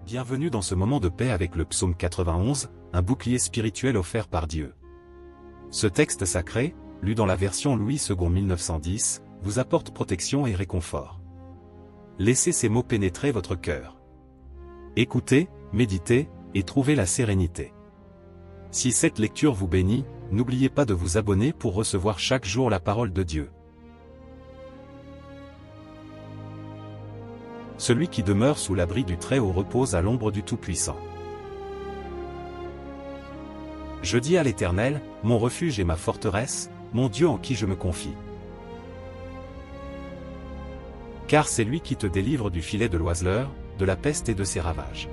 Bienvenue dans ce moment de paix avec le psaume 91, un bouclier spirituel offert par Dieu. Ce texte sacré, lu dans la version Louis II 1910, vous apporte protection et réconfort. Laissez ces mots pénétrer votre cœur. Écoutez, méditez, et trouvez la sérénité. Si cette lecture vous bénit, n'oubliez pas de vous abonner pour recevoir chaque jour la parole de Dieu. Celui qui demeure sous l'abri du Très-Haut repose à l'ombre du Tout-Puissant. Je dis à l'Éternel, mon refuge et ma forteresse, mon Dieu en qui je me confie. Car c'est lui qui te délivre du filet de l'oiseleur, de la peste et de ses ravages.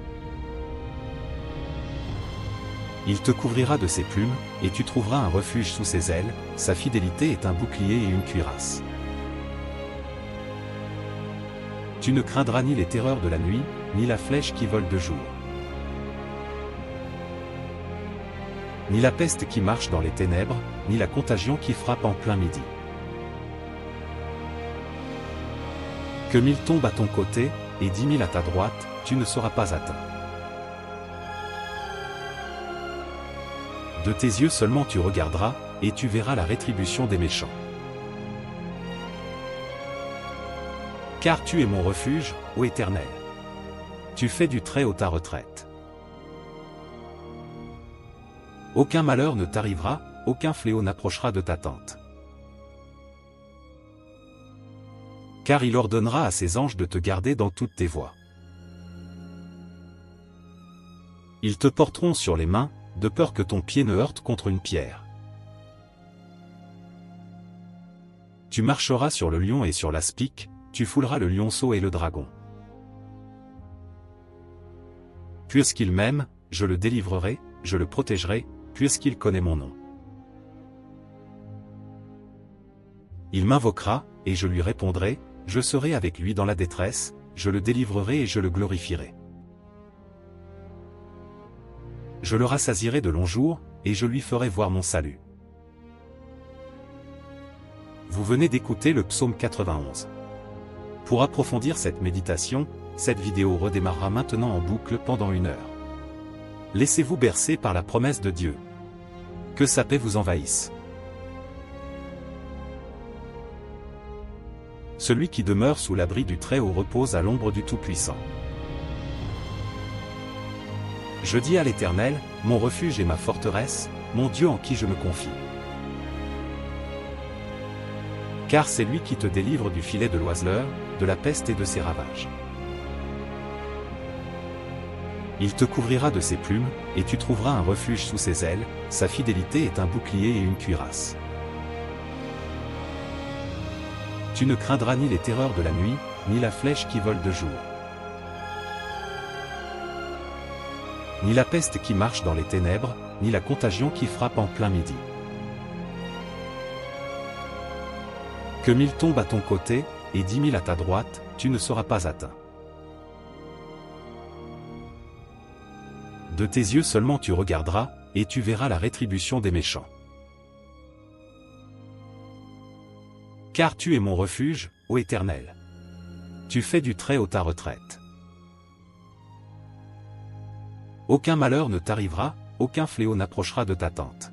Il te couvrira de ses plumes, et tu trouveras un refuge sous ses ailes, sa fidélité est un bouclier et une cuirasse. Tu ne craindras ni les terreurs de la nuit, ni la flèche qui vole de jour. Ni la peste qui marche dans les ténèbres, ni la contagion qui frappe en plein midi. Que 1000 tombent à ton côté, et 10 000 à ta droite, tu ne seras pas atteint. De tes yeux seulement tu regarderas, et tu verras la rétribution des méchants. Car tu es mon refuge, ô Éternel. Tu fais du Très-Haut ta retraite. Aucun malheur ne t'arrivera, aucun fléau n'approchera de ta tente. Car il ordonnera à ses anges de te garder dans toutes tes voies. Ils te porteront sur les mains, de peur que ton pied ne heurte contre une pierre. Tu marcheras sur le lion et sur l'aspic, tu fouleras le lionceau et le dragon. Puisqu'il m'aime, je le délivrerai, je le protégerai, puisqu'il connaît mon nom. Il m'invoquera, et je lui répondrai, je serai avec lui dans la détresse, je le délivrerai et je le glorifierai. Je le rassasierai de longs jours, et je lui ferai voir mon salut. Vous venez d'écouter le psaume 91. Pour approfondir cette méditation, cette vidéo redémarrera maintenant en boucle pendant 1 heure. Laissez-vous bercer par la promesse de Dieu. Que sa paix vous envahisse. Celui qui demeure sous l'abri du Très-Haut repose à l'ombre du Tout-Puissant. Je dis à l'Éternel, mon refuge et ma forteresse, mon Dieu en qui je me confie. Car c'est lui qui te délivre du filet de l'oiseleur, de la peste et de ses ravages. Il te couvrira de ses plumes, et tu trouveras un refuge sous ses ailes, sa fidélité est un bouclier et une cuirasse. Tu ne craindras ni les terreurs de la nuit, ni la flèche qui vole de jour. Ni la peste qui marche dans les ténèbres, ni la contagion qui frappe en plein midi. Que 1000 tombent à ton côté, et 10 000 à ta droite, tu ne seras pas atteint. De tes yeux seulement tu regarderas, et tu verras la rétribution des méchants. Car tu es mon refuge, ô Éternel. Tu fais du Très-Haut ta retraite. Aucun malheur ne t'arrivera, aucun fléau n'approchera de ta tente.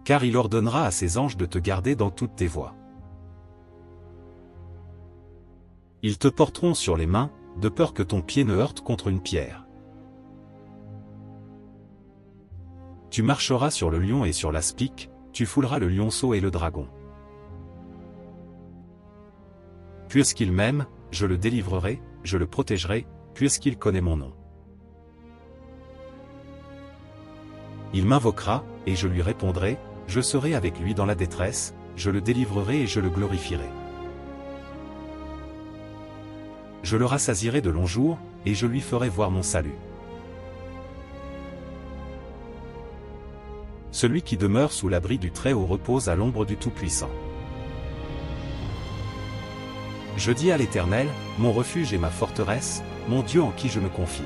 Car il ordonnera à ses anges de te garder dans toutes tes voies. Ils te porteront sur les mains, de peur que ton pied ne heurte contre une pierre. Tu marcheras sur le lion et sur l'aspic, tu fouleras le lionceau et le dragon. Puisqu'il m'aime, je le délivrerai, je le protégerai, puisqu'il connaît mon nom. Il m'invoquera, et je lui répondrai, je serai avec lui dans la détresse, je le délivrerai et je le glorifierai. Je le rassasierai de longs jours, et je lui ferai voir mon salut. Celui qui demeure sous l'abri du Très-Haut repose à l'ombre du Tout-Puissant. Je dis à l'Éternel, mon refuge et ma forteresse, mon Dieu en qui je me confie.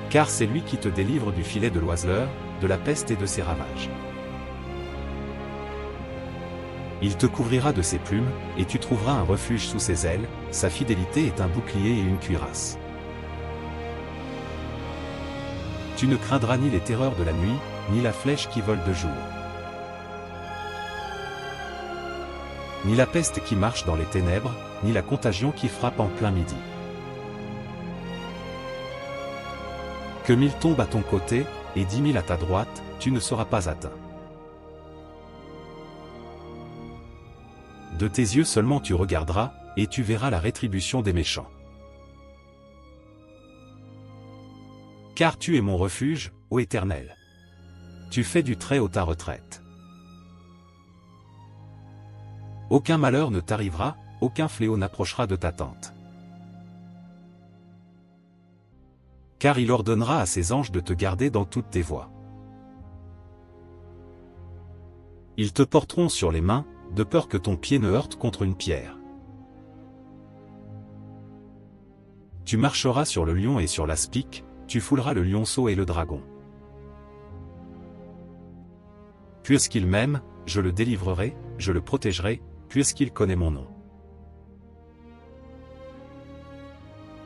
Car c'est lui qui te délivre du filet de l'oiseleur, de la peste et de ses ravages. Il te couvrira de ses plumes, et tu trouveras un refuge sous ses ailes, sa fidélité est un bouclier et une cuirasse. Tu ne craindras ni les terreurs de la nuit, ni la flèche qui vole de jour, ni la peste qui marche dans les ténèbres, ni la contagion qui frappe en plein midi. Que 1000 tombent à ton côté, et 10 000 à ta droite, tu ne seras pas atteint. De tes yeux seulement tu regarderas, et tu verras la rétribution des méchants. Car tu es mon refuge, ô Éternel. Tu fais du Très-Haut ta retraite. Aucun malheur ne t'arrivera, aucun fléau n'approchera de ta tente. Car il ordonnera à ses anges de te garder dans toutes tes voies. Ils te porteront sur les mains, de peur que ton pied ne heurte contre une pierre. Tu marcheras sur le lion et sur l'aspic, tu fouleras le lionceau et le dragon. Puisqu'il m'aime, je le délivrerai, je le protégerai, puisqu'il connaît mon nom.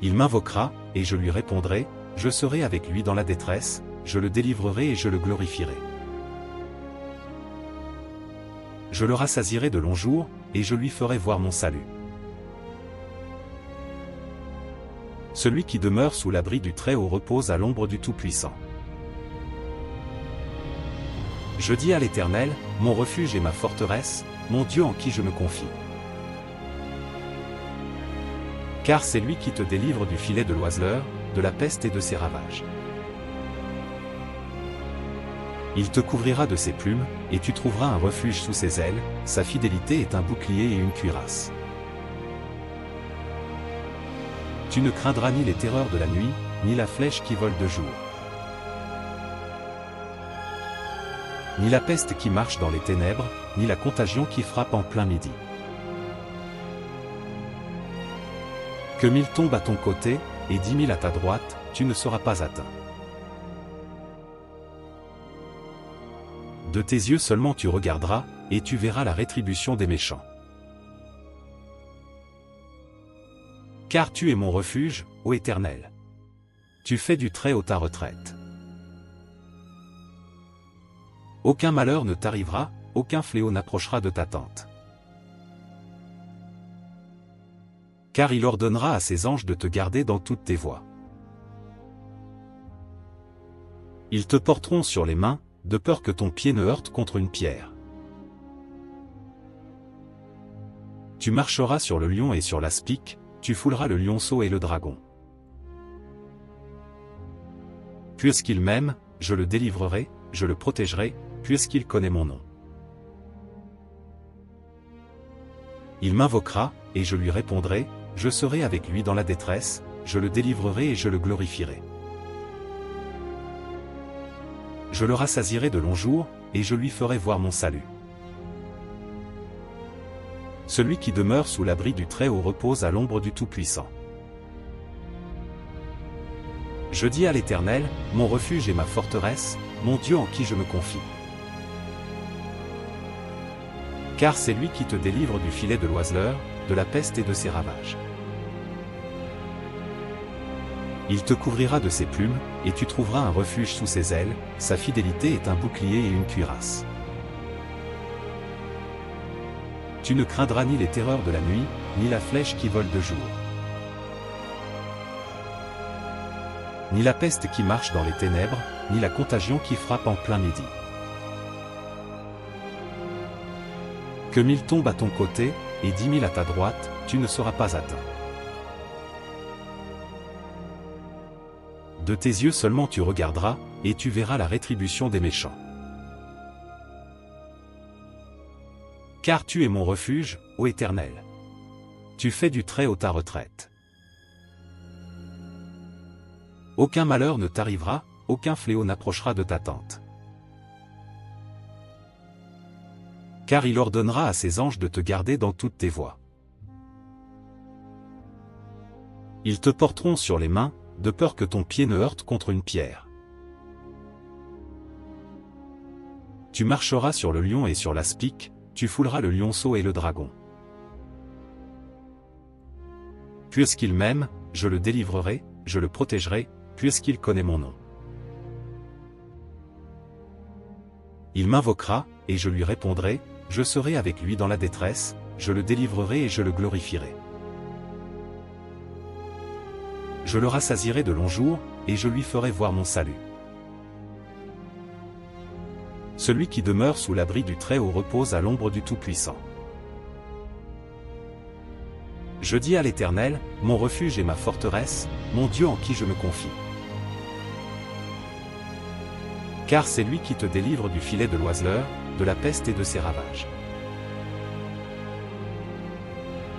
Il m'invoquera, et je lui répondrai, je serai avec lui dans la détresse, je le délivrerai et je le glorifierai. Je le rassasierai de longs jours, et je lui ferai voir mon salut. Celui qui demeure sous l'abri du Très-Haut repose à l'ombre du Tout-Puissant. Je dis à l'Éternel, mon refuge et ma forteresse, mon Dieu en qui je me confie. Car c'est lui qui te délivre du filet de l'oiseleur, de la peste et de ses ravages. Il te couvrira de ses plumes, et tu trouveras un refuge sous ses ailes, sa fidélité est un bouclier et une cuirasse. Tu ne craindras ni les terreurs de la nuit, ni la flèche qui vole de jour, ni la peste qui marche dans les ténèbres, ni la contagion qui frappe en plein midi. Que 1000 tombent à ton côté, et 10 000 à ta droite, tu ne seras pas atteint. De tes yeux seulement tu regarderas, et tu verras la rétribution des méchants. Car tu es mon refuge, ô Éternel. Tu fais du Très-Haut ta retraite. Aucun malheur ne t'arrivera, aucun fléau n'approchera de ta tente. Car il ordonnera à ses anges de te garder dans toutes tes voies. Ils te porteront sur les mains, de peur que ton pied ne heurte contre une pierre. Tu marcheras sur le lion et sur l'aspic, tu fouleras le lionceau et le dragon. Puisqu'il m'aime, je le délivrerai, je le protégerai, puisqu'il connaît mon nom. Il m'invoquera, et je lui répondrai, je serai avec lui dans la détresse, je le délivrerai et je le glorifierai. Je le rassasierai de longs jours, et je lui ferai voir mon salut. Celui qui demeure sous l'abri du Très-Haut repose à l'ombre du Tout-Puissant. Je dis à l'Éternel, mon refuge et ma forteresse, mon Dieu en qui je me confie. Car c'est lui qui te délivre du filet de l'oiseleur, de la peste et de ses ravages. Il te couvrira de ses plumes, et tu trouveras un refuge sous ses ailes, sa fidélité est un bouclier et une cuirasse. Tu ne craindras ni les terreurs de la nuit, ni la flèche qui vole de jour, ni la peste qui marche dans les ténèbres, ni la contagion qui frappe en plein midi. Que 1000 tombent à ton côté, et 10 000 à ta droite, tu ne seras pas atteint. De tes yeux seulement tu regarderas, et tu verras la rétribution des méchants. Car tu es mon refuge, ô Éternel. Tu fais du Très-Haut ta retraite. Aucun malheur ne t'arrivera, aucun fléau n'approchera de ta tente. Car il ordonnera à ses anges de te garder dans toutes tes voies. Ils te porteront sur les mains, de peur que ton pied ne heurte contre une pierre. Tu marcheras sur le lion et sur l'aspic, tu fouleras le lionceau et le dragon. Puisqu'il m'aime, je le délivrerai, je le protégerai, puisqu'il connaît mon nom. Il m'invoquera, et je lui répondrai, je serai avec lui dans la détresse, je le délivrerai et je le glorifierai. Je le rassasierai de longs jours, et je lui ferai voir mon salut. Celui qui demeure sous l'abri du Très-Haut repose à l'ombre du Tout-Puissant. Je dis à l'Éternel, mon refuge et ma forteresse, mon Dieu en qui je me confie. Car c'est lui qui te délivre du filet de l'oiseleur, de la peste et de ses ravages.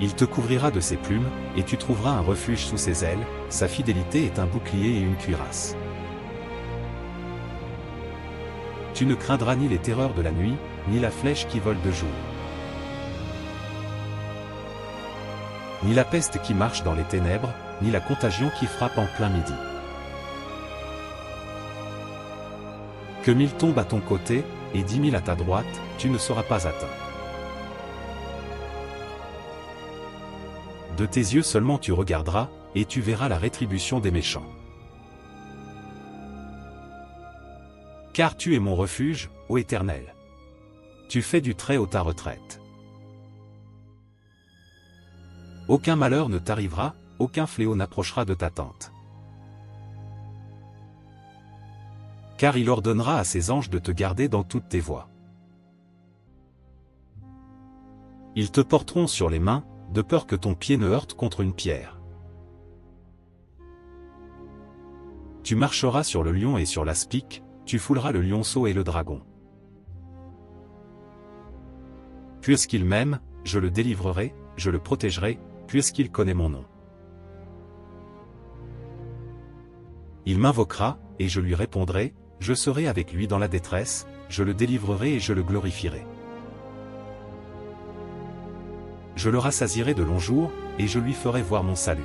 Il te couvrira de ses plumes, et tu trouveras un refuge sous ses ailes, sa fidélité est un bouclier et une cuirasse. Tu ne craindras ni les terreurs de la nuit, ni la flèche qui vole de jour. Ni la peste qui marche dans les ténèbres, ni la contagion qui frappe en plein midi. Que 1000 tombent à ton côté, et 10 000 à ta droite, tu ne seras pas atteint. De tes yeux seulement tu regarderas, et tu verras la rétribution des méchants. Car tu es mon refuge, ô Éternel. Tu fais du Très-Haut ta retraite. Aucun malheur ne t'arrivera, aucun fléau n'approchera de ta tente. Car il ordonnera à ses anges de te garder dans toutes tes voies. Ils te porteront sur les mains, de peur que ton pied ne heurte contre une pierre. Tu marcheras sur le lion et sur l'aspic, tu fouleras le lionceau et le dragon. Puisqu'il m'aime, je le délivrerai, je le protégerai, puisqu'il connaît mon nom. Il m'invoquera, et je lui répondrai, je serai avec lui dans la détresse, je le délivrerai et je le glorifierai. Je le rassasierai de longs jours, et je lui ferai voir mon salut.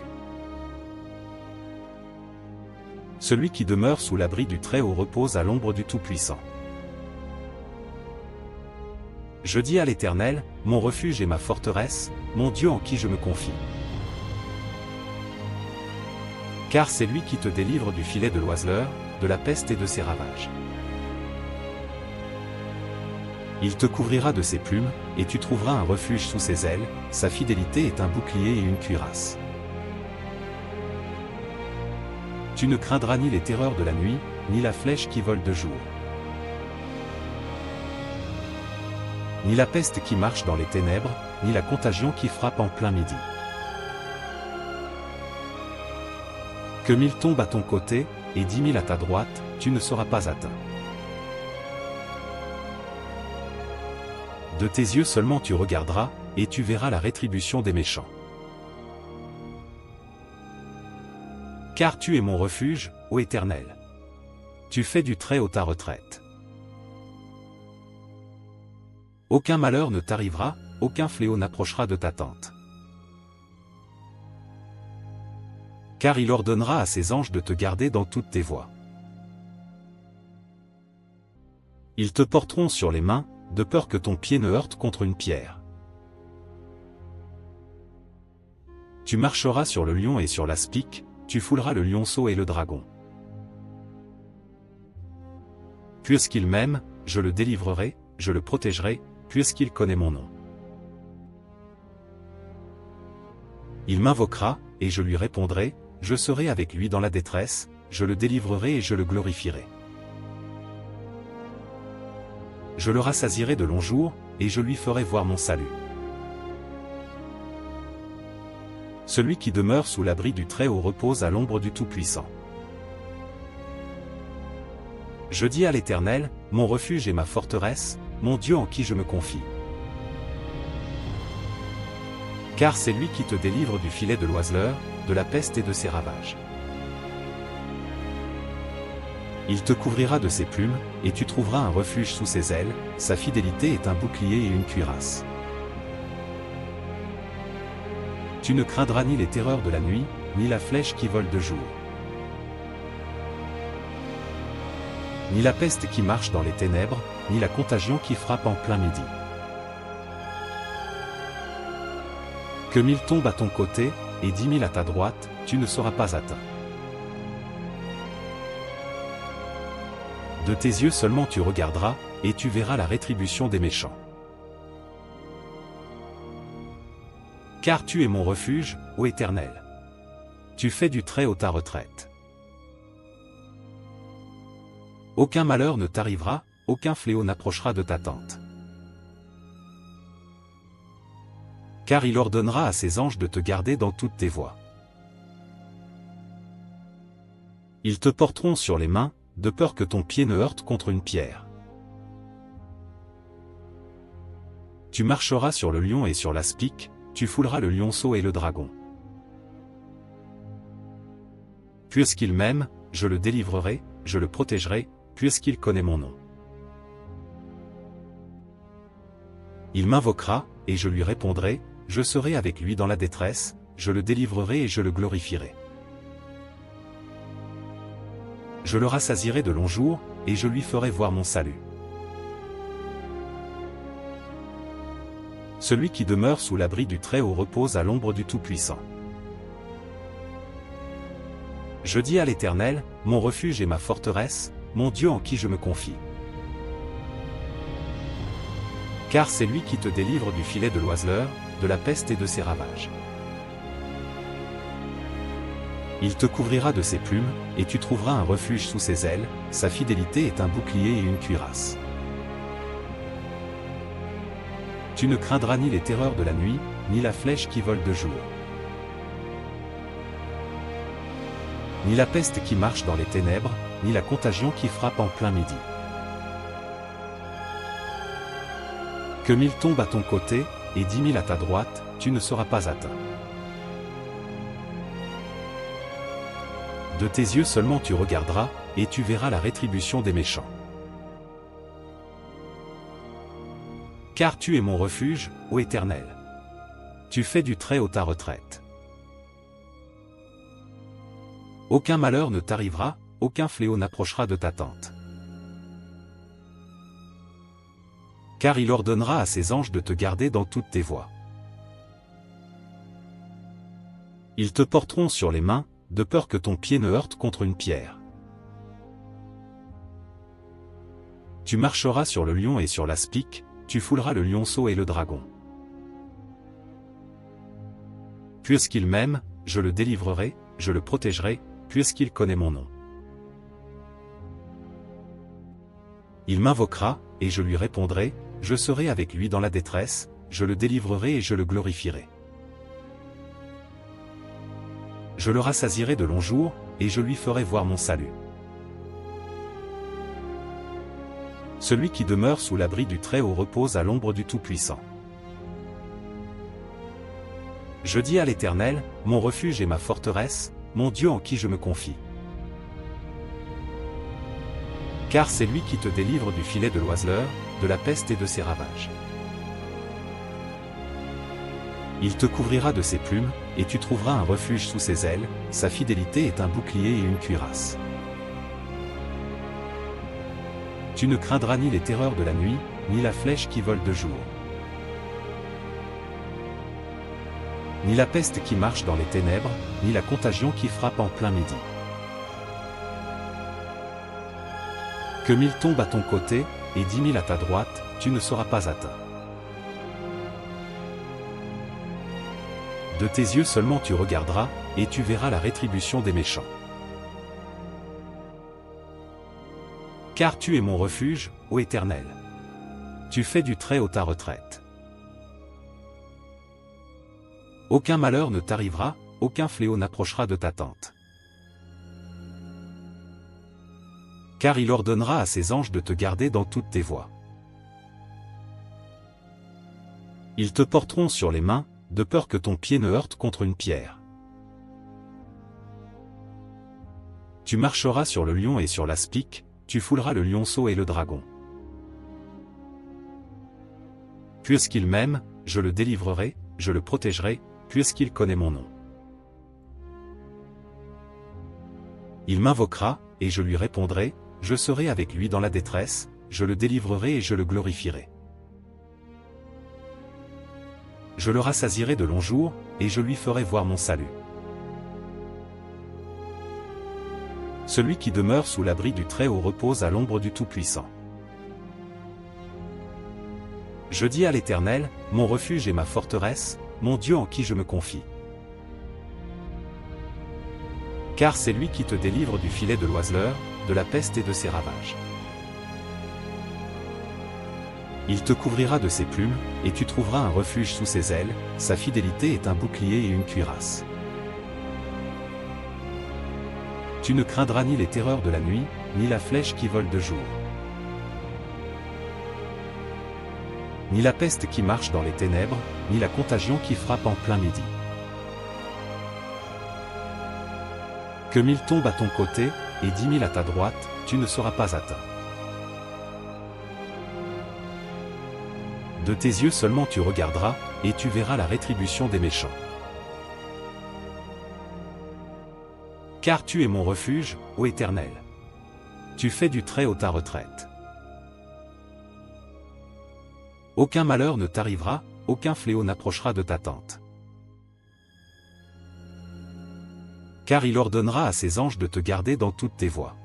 Celui qui demeure sous l'abri du Très-Haut repose à l'ombre du Tout-Puissant. Je dis à l'Éternel, mon refuge et ma forteresse, mon Dieu en qui je me confie. Car c'est lui qui te délivre du filet de l'oiseleur, de la peste et de ses ravages. Il te couvrira de ses plumes, et tu trouveras un refuge sous ses ailes, sa fidélité est un bouclier et une cuirasse. Tu ne craindras ni les terreurs de la nuit, ni la flèche qui vole de jour. Ni la peste qui marche dans les ténèbres, ni la contagion qui frappe en plein midi. Que 1000 tombent à ton côté, et 10 000 à ta droite, tu ne seras pas atteint. De tes yeux seulement tu regarderas, et tu verras la rétribution des méchants. Car tu es mon refuge, ô Éternel. Tu fais du Très-Haut ta retraite. Aucun malheur ne t'arrivera, aucun fléau n'approchera de ta tente. Car il ordonnera à ses anges de te garder dans toutes tes voies. Ils te porteront sur les mains, de peur que ton pied ne heurte contre une pierre. Tu marcheras sur le lion et sur l'aspic, tu fouleras le lionceau et le dragon. Puisqu'il m'aime, je le délivrerai, je le protégerai, puisqu'il connaît mon nom. Il m'invoquera, et je lui répondrai, je serai avec lui dans la détresse, je le délivrerai et je le glorifierai. Je le rassasierai de longs jours, et je lui ferai voir mon salut. Celui qui demeure sous l'abri du Très-Haut repose à l'ombre du Tout-Puissant. Je dis à l'Éternel, mon refuge et ma forteresse, mon Dieu en qui je me confie. Car c'est lui qui te délivre du filet de l'oiseleur, de la peste et de ses ravages. Il te couvrira de ses plumes, et tu trouveras un refuge sous ses ailes, sa fidélité est un bouclier et une cuirasse. Tu ne craindras ni les terreurs de la nuit, ni la flèche qui vole de jour. Ni la peste qui marche dans les ténèbres, ni la contagion qui frappe en plein midi. Que 1000 tombent à ton côté, et 10 000 à ta droite, tu ne seras pas atteint. De tes yeux seulement tu regarderas, et tu verras la rétribution des méchants. Car tu es mon refuge, ô Éternel. Tu fais du Très-Haut ta retraite. Aucun malheur ne t'arrivera, aucun fléau n'approchera de ta tente. Car il ordonnera à ses anges de te garder dans toutes tes voies. Ils te porteront sur les mains, de peur que ton pied ne heurte contre une pierre. Tu marcheras sur le lion et sur l'aspic, tu fouleras le lionceau et le dragon. Puisqu'il m'aime, je le délivrerai, je le protégerai, puisqu'il connaît mon nom. Il m'invoquera, et je lui répondrai, je serai avec lui dans la détresse, je le délivrerai et je le glorifierai. Je le rassasierai de longs jours, et je lui ferai voir mon salut. Celui qui demeure sous l'abri du Très-Haut repose à l'ombre du Tout-Puissant. Je dis à l'Éternel, mon refuge et ma forteresse, mon Dieu en qui je me confie. Car c'est lui qui te délivre du filet de l'oiseleur, de la peste et de ses ravages. Il te couvrira de ses plumes, et tu trouveras un refuge sous ses ailes, sa fidélité est un bouclier et une cuirasse. Tu ne craindras ni les terreurs de la nuit, ni la flèche qui vole de jour. Ni la peste qui marche dans les ténèbres, ni la contagion qui frappe en plein midi. Que 1000 tombent à ton côté, et 10 000 à ta droite, tu ne seras pas atteint. De tes yeux seulement tu regarderas, et tu verras la rétribution des méchants. Car tu es mon refuge, ô Éternel. Tu fais du Très-Haut ta retraite. Aucun malheur ne t'arrivera, aucun fléau n'approchera de ta tente. Car il ordonnera à ses anges de te garder dans toutes tes voies. Ils te porteront sur les mains, de peur que ton pied ne heurte contre une pierre. Tu marcheras sur le lion et sur l'aspic, tu fouleras le lionceau et le dragon. Puisqu'il m'aime, je le délivrerai, je le protégerai, puisqu'il connaît mon nom. Il m'invoquera, et je lui répondrai, je serai avec lui dans la détresse, je le délivrerai et je le glorifierai. Je le rassasierai de longs jours, et je lui ferai voir mon salut. Celui qui demeure sous l'abri du Très-Haut repose à l'ombre du Tout-Puissant. Je dis à l'Éternel, mon refuge et ma forteresse, mon Dieu en qui je me confie. Car c'est lui qui te délivre du filet de l'oiseleur, de la peste et de ses ravages. Il te couvrira de ses plumes, et tu trouveras un refuge sous ses ailes, sa fidélité est un bouclier et une cuirasse. Tu ne craindras ni les terreurs de la nuit, ni la flèche qui vole de jour. Ni la peste qui marche dans les ténèbres, ni la contagion qui frappe en plein midi. Que 1000 tombent à ton côté, et 10 000 à ta droite, tu ne seras pas atteint. De tes yeux seulement tu regarderas, et tu verras la rétribution des méchants. Car tu es mon refuge, ô Éternel. Tu fais du Très-Haut ta retraite. Aucun malheur ne t'arrivera, aucun fléau n'approchera de ta tente. Car il ordonnera à ses anges de te garder dans toutes tes voies. Ils te porteront sur les mains, de peur que ton pied ne heurte contre une pierre. Tu marcheras sur le lion et sur l'aspic, tu fouleras le lionceau et le dragon. Puisqu'il m'aime, je le délivrerai, je le protégerai, puisqu'il connaît mon nom. Il m'invoquera, et je lui répondrai, je serai avec lui dans la détresse, je le délivrerai et je le glorifierai. Je le rassasierai de longs jours, et je lui ferai voir mon salut. Celui qui demeure sous l'abri du Très-Haut repose à l'ombre du Tout-Puissant. Je dis à l'Éternel, mon refuge et ma forteresse, mon Dieu en qui je me confie. Car c'est lui qui te délivre du filet de l'oiseleur, de la peste et de ses ravages. Il te couvrira de ses plumes, et tu trouveras un refuge sous ses ailes, sa fidélité est un bouclier et une cuirasse. Tu ne craindras ni les terreurs de la nuit, ni la flèche qui vole de jour. Ni la peste qui marche dans les ténèbres, ni la contagion qui frappe en plein midi. Que 1000 tombent à ton côté, et 10 000 à ta droite, tu ne seras pas atteint. De tes yeux seulement tu regarderas, et tu verras la rétribution des méchants. Car tu es mon refuge, ô Éternel. Tu fais du Très-Haut ta retraite. Aucun malheur ne t'arrivera, aucun fléau n'approchera de ta tente. Car il ordonnera à ses anges de te garder dans toutes tes voies.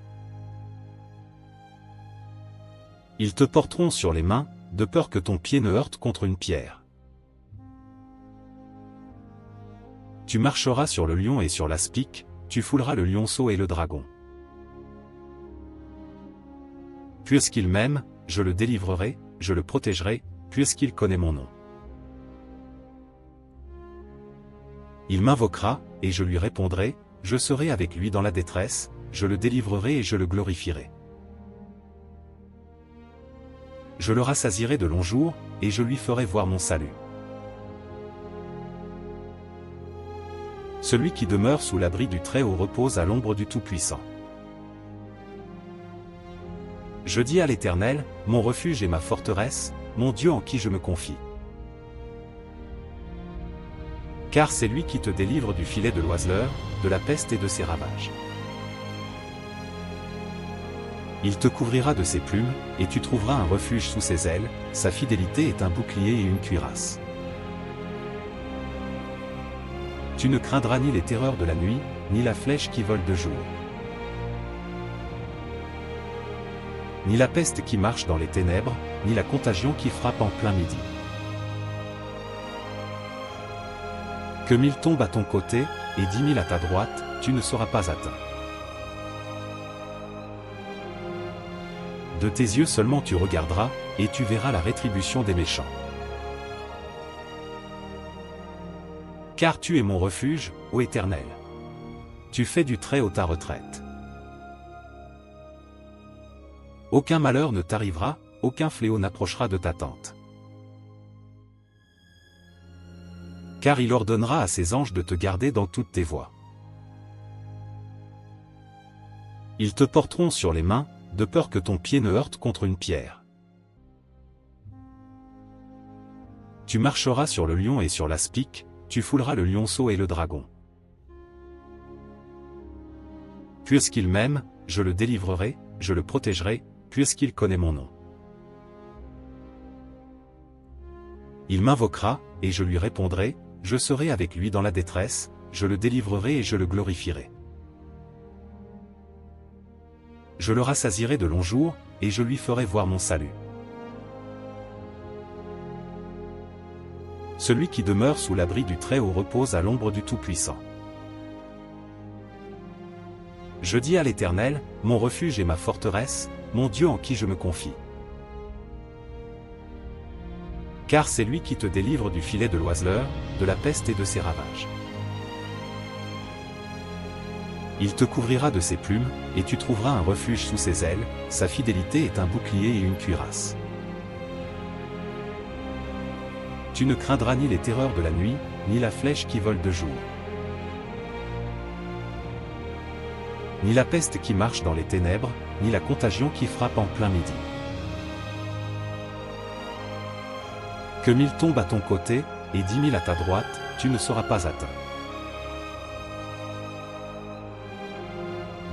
Ils te porteront sur les mains, de peur que ton pied ne heurte contre une pierre. Tu marcheras sur le lion et sur l'aspic, tu fouleras le lionceau et le dragon. Puisqu'il m'aime, je le délivrerai, je le protégerai, puisqu'il connaît mon nom. Il m'invoquera, et je lui répondrai, je serai avec lui dans la détresse, je le délivrerai et je le glorifierai. Je le rassasierai de longs jours, et je lui ferai voir mon salut. Celui qui demeure sous l'abri du Très-Haut repose à l'ombre du Tout-Puissant. Je dis à l'Éternel, mon refuge et ma forteresse, mon Dieu en qui je me confie. Car c'est lui qui te délivre du filet de l'oiseleur, de la peste et de ses ravages. Il te couvrira de ses plumes, et tu trouveras un refuge sous ses ailes, sa fidélité est un bouclier et une cuirasse. Tu ne craindras ni les terreurs de la nuit, ni la flèche qui vole de jour. Ni la peste qui marche dans les ténèbres, ni la contagion qui frappe en plein midi. Que 1000 tombent à ton côté, et 10 000 à ta droite, tu ne seras pas atteint. De tes yeux seulement tu regarderas, et tu verras la rétribution des méchants. Car tu es mon refuge, ô Éternel. Tu fais du Très-Haut ta retraite. Aucun malheur ne t'arrivera, aucun fléau n'approchera de ta tente. Car il ordonnera à ses anges de te garder dans toutes tes voies. Ils te porteront sur les mains, de peur que ton pied ne heurte contre une pierre. Tu marcheras sur le lion et sur l'aspic, tu fouleras le lionceau et le dragon. Puisqu'il m'aime, je le délivrerai, je le protégerai, puisqu'il connaît mon nom. Il m'invoquera, et je lui répondrai, je serai avec lui dans la détresse, je le délivrerai et je le glorifierai. Je le rassasierai de longs jours, et je lui ferai voir mon salut. Celui qui demeure sous l'abri du Très-Haut repose à l'ombre du Tout-Puissant. Je dis à l'Éternel, mon refuge et ma forteresse, mon Dieu en qui je me confie. Car c'est lui qui te délivre du filet de l'oiseleur, de la peste et de ses ravages. Il te couvrira de ses plumes, et tu trouveras un refuge sous ses ailes, sa fidélité est un bouclier et une cuirasse. Tu ne craindras ni les terreurs de la nuit, ni la flèche qui vole de jour. Ni la peste qui marche dans les ténèbres, ni la contagion qui frappe en plein midi. Que 1000 tombent à ton côté, et 10 000 à ta droite, tu ne seras pas atteint.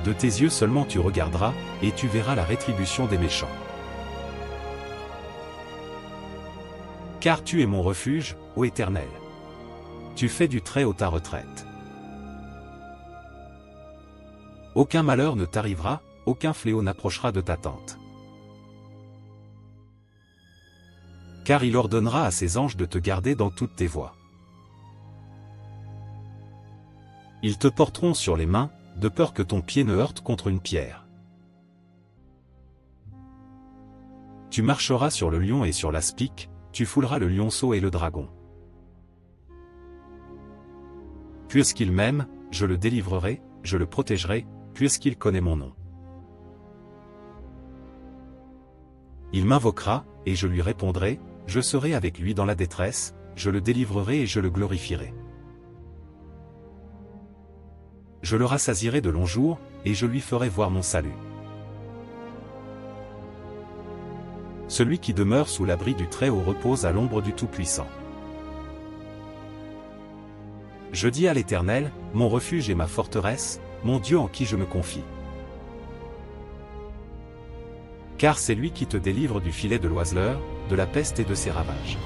De tes yeux seulement tu regarderas, et tu verras la rétribution des méchants. Car tu es mon refuge, ô Éternel. Tu fais du Très-Haut ta retraite. Aucun malheur ne t'arrivera, aucun fléau n'approchera de ta tente. Car il ordonnera à ses anges de te garder dans toutes tes voies. Ils te porteront sur les mains, de peur que ton pied ne heurte contre une pierre. Tu marcheras sur le lion et sur l'aspic, tu fouleras le lionceau et le dragon. Puisqu'il m'aime, je le délivrerai, je le protégerai, puisqu'il connaît mon nom. Il m'invoquera, et je lui répondrai, je serai avec lui dans la détresse, je le délivrerai et je le glorifierai. Je le rassasierai de longs jours, et je lui ferai voir mon salut. Celui qui demeure sous l'abri du Très-Haut repose à l'ombre du Tout-Puissant. Je dis à l'Éternel, mon refuge et ma forteresse, mon Dieu en qui je me confie. Car c'est lui qui te délivre du filet de l'oiseleur, de la peste et de ses ravages.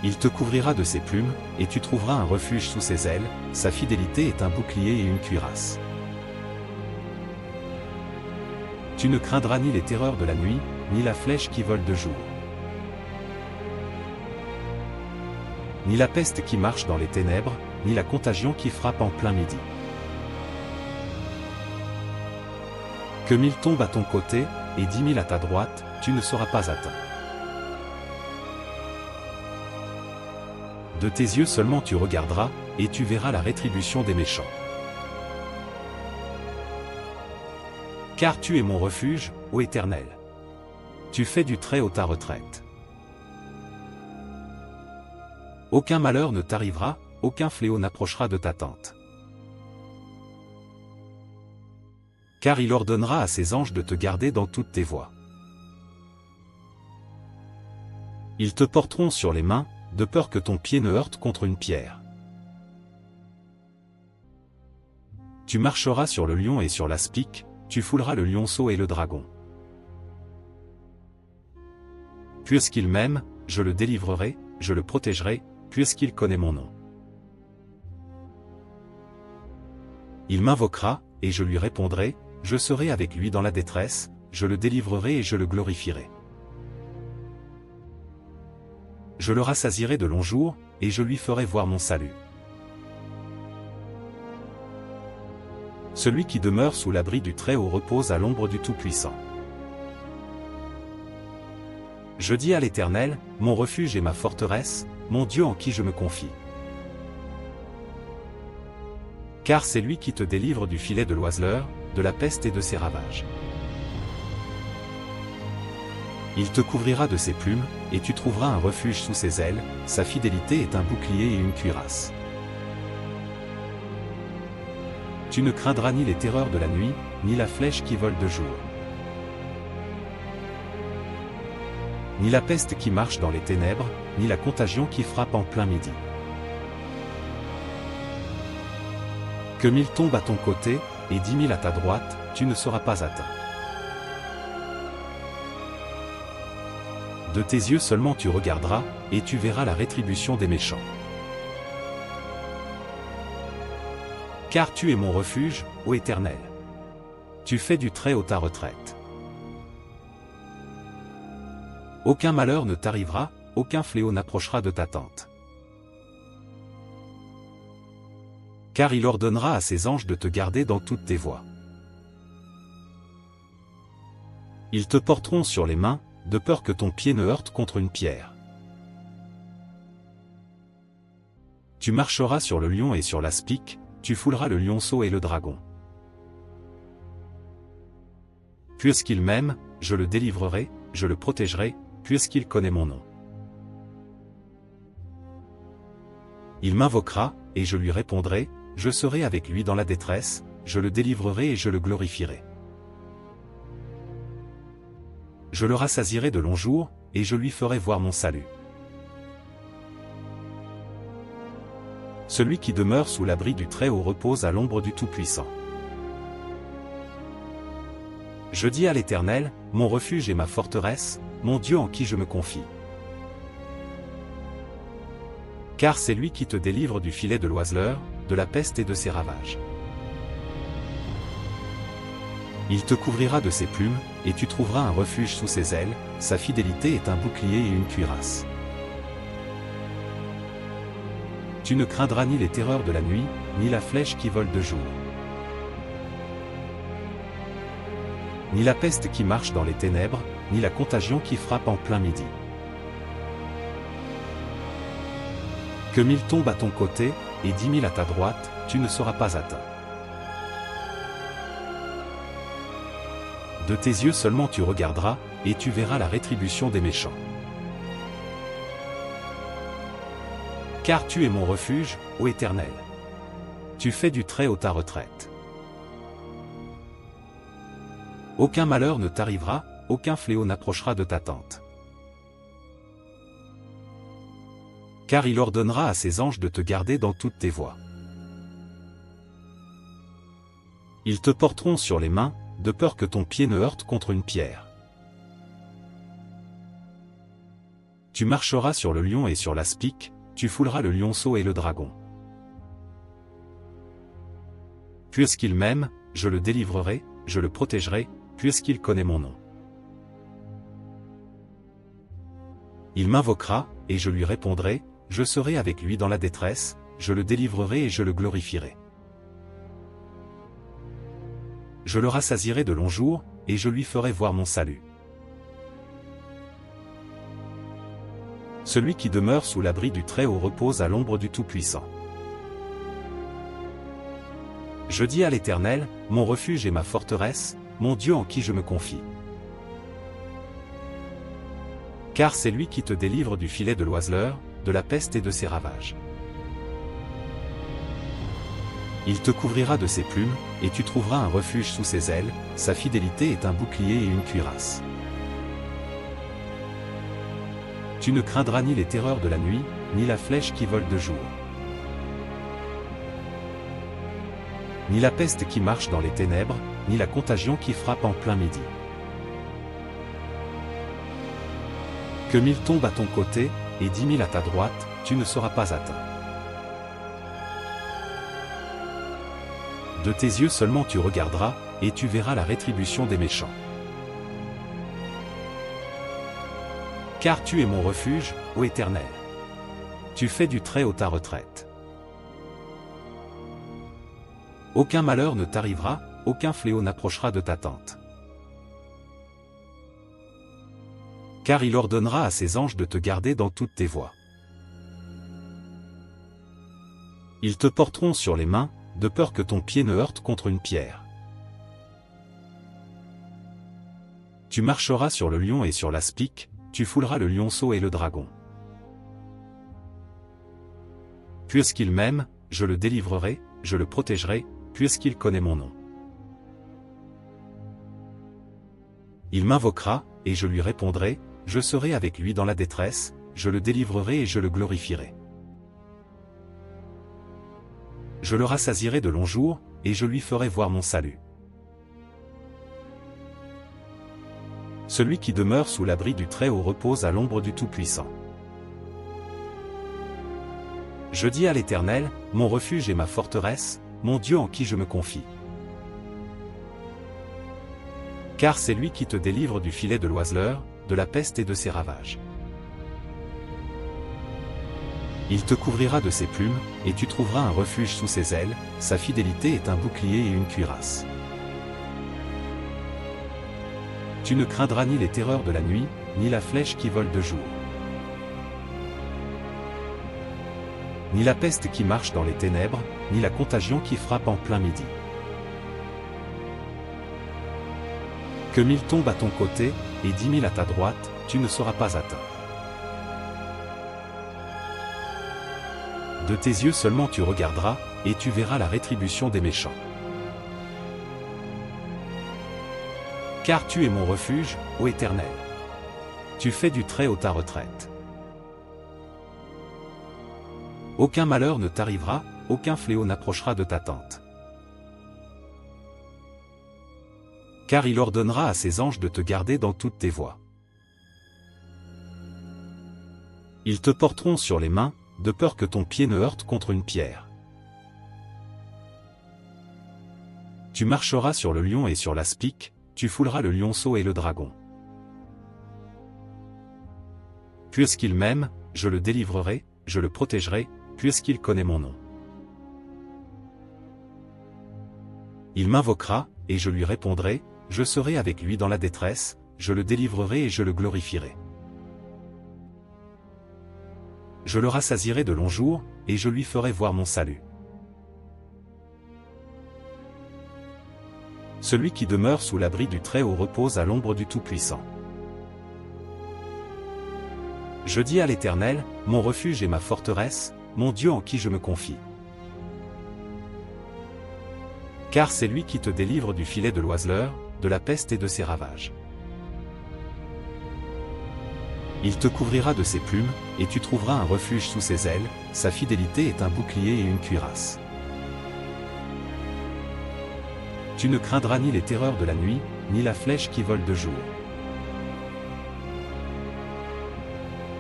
Il te couvrira de ses plumes, et tu trouveras un refuge sous ses ailes, sa fidélité est un bouclier et une cuirasse. Tu ne craindras ni les terreurs de la nuit, ni la flèche qui vole de jour. Ni la peste qui marche dans les ténèbres, ni la contagion qui frappe en plein midi. Que 1000 tombent à ton côté, et 10 000 à ta droite, tu ne seras pas atteint. De tes yeux seulement tu regarderas, et tu verras la rétribution des méchants. Car tu es mon refuge, ô Éternel. Tu fais du Très-Haut ta retraite. Aucun malheur ne t'arrivera, aucun fléau n'approchera de ta tente. Car il ordonnera à ses anges de te garder dans toutes tes voies. Ils te porteront sur les mains, de peur que ton pied ne heurte contre une pierre. Tu marcheras sur le lion et sur l'aspic, tu fouleras le lionceau et le dragon. Puisqu'il m'aime, je le délivrerai, je le protégerai, puisqu'il connaît mon nom. Il m'invoquera, et je lui répondrai, je serai avec lui dans la détresse, je le délivrerai et je le glorifierai. Je le rassasierai de longs jours, et je lui ferai voir mon salut. Celui qui demeure sous l'abri du Très-Haut repose à l'ombre du Tout-Puissant. Je dis à l'Éternel, mon refuge et ma forteresse, mon Dieu en qui je me confie. Car c'est lui qui te délivre du filet de l'oiseleur, de la peste et de ses ravages. Il te couvrira de ses plumes, et tu trouveras un refuge sous ses ailes, sa fidélité est un bouclier et une cuirasse. Tu ne craindras ni les terreurs de la nuit, ni la flèche qui vole de jour. Ni la peste qui marche dans les ténèbres, ni la contagion qui frappe en plein midi. Que 1000 tombent à ton côté, et 10 000 à ta droite, tu ne seras pas atteint. De tes yeux seulement tu regarderas, et tu verras la rétribution des méchants. Car tu es mon refuge, ô Éternel. Tu fais du Très-Haut ta retraite. Aucun malheur ne t'arrivera, aucun fléau n'approchera de ta tente. Car il ordonnera à ses anges de te garder dans toutes tes voies. Ils te porteront sur les mains, de peur que ton pied ne heurte contre une pierre. Tu marcheras sur le lion et sur l'aspic, tu fouleras le lionceau et le dragon. Puisqu'il m'aime, je le délivrerai, je le protégerai, puisqu'il connaît mon nom. Il m'invoquera, et je lui répondrai, je serai avec lui dans la détresse, je le délivrerai et je le glorifierai. Je le rassasierai de longs jours, et je lui ferai voir mon salut. Celui qui demeure sous l'abri du Très-Haut repose à l'ombre du Tout-Puissant. Je dis à l'Éternel, mon refuge et ma forteresse, mon Dieu en qui je me confie. Car c'est lui qui te délivre du filet de l'oiseleur, de la peste et de ses ravages. Il te couvrira de ses plumes, et tu trouveras un refuge sous ses ailes, sa fidélité est un bouclier et une cuirasse. Tu ne craindras ni les terreurs de la nuit, ni la flèche qui vole de jour, ni la peste qui marche dans les ténèbres, ni la contagion qui frappe en plein midi. Que 1000 tombent à ton côté, et 10 000 à ta droite, tu ne seras pas atteint. De tes yeux seulement tu regarderas, et tu verras la rétribution des méchants. Car tu es mon refuge, ô Éternel. Tu fais du Très-Haut ta retraite. Aucun malheur ne t'arrivera, aucun fléau n'approchera de ta tente. Car il ordonnera à ses anges de te garder dans toutes tes voies. Ils te porteront sur les mains, de peur que ton pied ne heurte contre une pierre. Tu marcheras sur le lion et sur l'aspic, tu fouleras le lionceau et le dragon. Puisqu'il m'aime, je le délivrerai, je le protégerai, puisqu'il connaît mon nom. Il m'invoquera, et je lui répondrai, je serai avec lui dans la détresse, je le délivrerai et je le glorifierai. Je le rassasierai de longs jours, et je lui ferai voir mon salut. Celui qui demeure sous l'abri du Très-Haut repose à l'ombre du Tout-Puissant. Je dis à l'Éternel, mon refuge et ma forteresse, mon Dieu en qui je me confie. Car c'est lui qui te délivre du filet de l'oiseleur, de la peste et de ses ravages. Il te couvrira de ses plumes, et tu trouveras un refuge sous ses ailes, sa fidélité est un bouclier et une cuirasse. Tu ne craindras ni les terreurs de la nuit, ni la flèche qui vole de jour, ni la peste qui marche dans les ténèbres, ni la contagion qui frappe en plein midi. Que 1000 tombent à ton côté, et 10 000 à ta droite, tu ne seras pas atteint. De tes yeux seulement tu regarderas, et tu verras la rétribution des méchants. Car tu es mon refuge, ô Éternel. Tu fais du Très-Haut ta retraite. Aucun malheur ne t'arrivera, aucun fléau n'approchera de ta tente. Car il ordonnera à ses anges de te garder dans toutes tes voies. Ils te porteront sur les mains, de peur que ton pied ne heurte contre une pierre. Tu marcheras sur le lion et sur l'aspic, tu fouleras le lionceau et le dragon. Puisqu'il m'aime, je le délivrerai, je le protégerai, puisqu'il connaît mon nom. Il m'invoquera, et je lui répondrai, je serai avec lui dans la détresse, je le délivrerai et je le glorifierai. Je le rassasierai de longs jours, et je lui ferai voir mon salut. Celui qui demeure sous l'abri du Très-Haut repose à l'ombre du Tout-Puissant. Je dis à l'Éternel, mon refuge et ma forteresse, mon Dieu en qui je me confie. Car c'est lui qui te délivre du filet de l'oiseleur, de la peste et de ses ravages. Il te couvrira de ses plumes, et tu trouveras un refuge sous ses ailes, sa fidélité est un bouclier et une cuirasse. Tu ne craindras ni les terreurs de la nuit, ni la flèche qui vole de jour, ni la peste qui marche dans les ténèbres, ni la contagion qui frappe en plein midi. Que 1000 tombent à ton côté, et 10 000 à ta droite, tu ne seras pas atteint. De tes yeux seulement tu regarderas, et tu verras la rétribution des méchants. Car tu es mon refuge, ô Éternel. Tu fais du Très-Haut ta retraite. Aucun malheur ne t'arrivera, aucun fléau n'approchera de ta tente. Car il ordonnera à ses anges de te garder dans toutes tes voies. Ils te porteront sur les mains, de peur que ton pied ne heurte contre une pierre. Tu marcheras sur le lion et sur l'aspic, tu fouleras le lionceau et le dragon. Puisqu'il m'aime, je le délivrerai, je le protégerai, puisqu'il connaît mon nom. Il m'invoquera, et je lui répondrai, je serai avec lui dans la détresse, je le délivrerai et je le glorifierai. Je le rassasierai de longs jours, et je lui ferai voir mon salut. Celui qui demeure sous l'abri du Très-Haut repose à l'ombre du Tout-Puissant. Je dis à l'Éternel, mon refuge et ma forteresse, mon Dieu en qui je me confie. Car c'est lui qui te délivre du filet de l'oiseleur, de la peste et de ses ravages. Il te couvrira de ses plumes, et tu trouveras un refuge sous ses ailes, sa fidélité est un bouclier et une cuirasse. Tu ne craindras ni les terreurs de la nuit, ni la flèche qui vole de jour.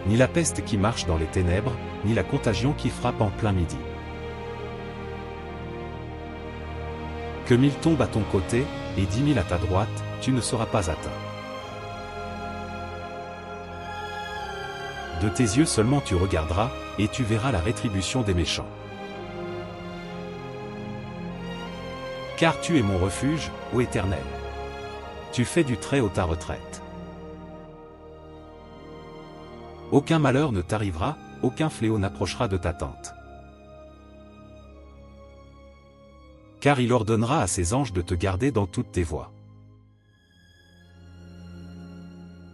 Ni la peste qui marche dans les ténèbres, ni la contagion qui frappe en plein midi. Que 1000 tombent à ton côté, et 10 000 à ta droite, tu ne seras pas atteint. De tes yeux seulement tu regarderas, et tu verras la rétribution des méchants. Car tu es mon refuge, ô Éternel. Tu fais du Très-Haut ta retraite. Aucun malheur ne t'arrivera, aucun fléau n'approchera de ta tente. Car il ordonnera à ses anges de te garder dans toutes tes voies.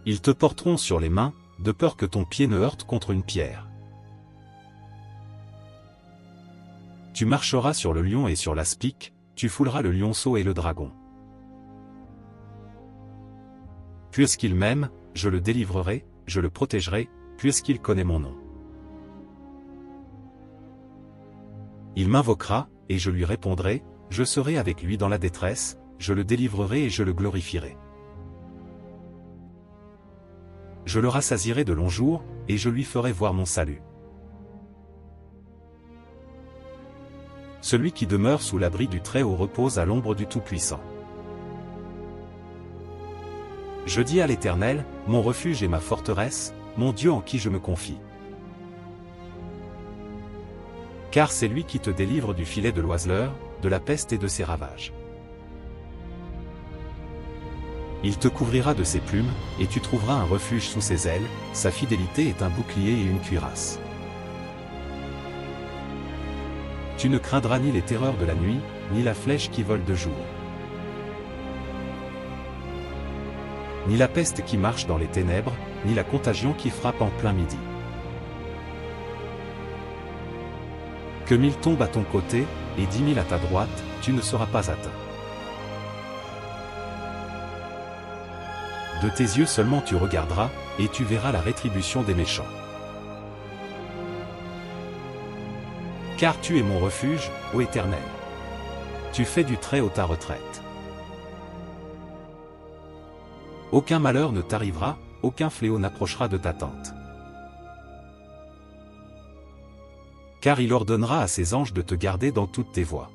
Ils te porteront sur les mains, de peur que ton pied ne heurte contre une pierre. Tu marcheras sur le lion et sur l'aspic, tu fouleras le lionceau et le dragon. Puisqu'il m'aime, je le délivrerai, je le protégerai, puisqu'il connaît mon nom. Il m'invoquera, et je lui répondrai, je serai avec lui dans la détresse, je le délivrerai et je le glorifierai. Je le rassasierai de longs jours, et je lui ferai voir mon salut. Celui qui demeure sous l'abri du Très-Haut repose à l'ombre du Tout-Puissant. Je dis à l'Éternel, mon refuge et ma forteresse, mon Dieu en qui je me confie. Car c'est lui qui te délivre du filet de l'oiseleur, de la peste et de ses ravages. Il te couvrira de ses plumes, et tu trouveras un refuge sous ses ailes, sa fidélité est un bouclier et une cuirasse. Tu ne craindras ni les terreurs de la nuit, ni la flèche qui vole de jour. Ni la peste qui marche dans les ténèbres, ni la contagion qui frappe en plein midi. Que 1000 tombent à ton côté, et 10 000 à ta droite, tu ne seras pas atteint. De tes yeux seulement tu regarderas, et tu verras la rétribution des méchants. Car tu es mon refuge, ô Éternel. Tu fais du Très-Haut ta retraite. Aucun malheur ne t'arrivera, aucun fléau n'approchera de ta tente. Car il ordonnera à ses anges de te garder dans toutes tes voies.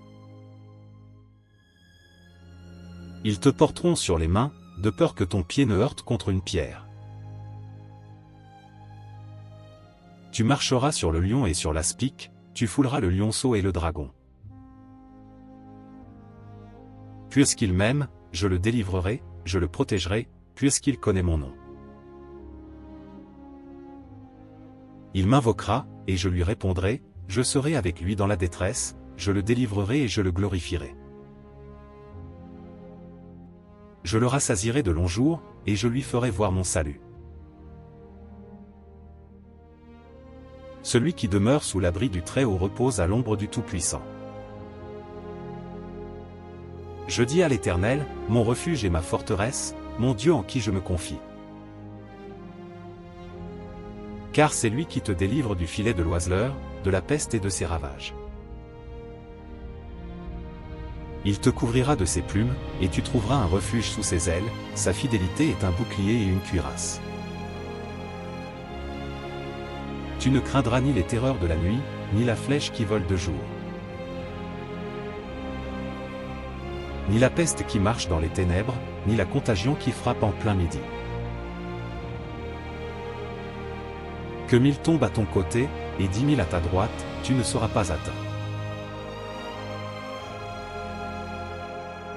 Ils te porteront sur les mains, de peur que ton pied ne heurte contre une pierre. Tu marcheras sur le lion et sur l'aspic, tu fouleras le lionceau et le dragon. Puisqu'il m'aime, je le délivrerai, je le protégerai, puisqu'il connaît mon nom. Il m'invoquera, et je lui répondrai, je serai avec lui dans la détresse, je le délivrerai et je le glorifierai. Je le rassasierai de longs jours, et je lui ferai voir mon salut. Celui qui demeure sous l'abri du Très-Haut repose à l'ombre du Tout-Puissant. Je dis à l'Éternel, mon refuge et ma forteresse, mon Dieu en qui je me confie. Car c'est lui qui te délivre du filet de l'oiseleur, de la peste et de ses ravages. Il te couvrira de ses plumes, et tu trouveras un refuge sous ses ailes, sa fidélité est un bouclier et une cuirasse. Tu ne craindras ni les terreurs de la nuit, ni la flèche qui vole de jour, ni la peste qui marche dans les ténèbres, ni la contagion qui frappe en plein midi. Que 1000 tombent à ton côté, et 10 000 à ta droite, tu ne seras pas atteint.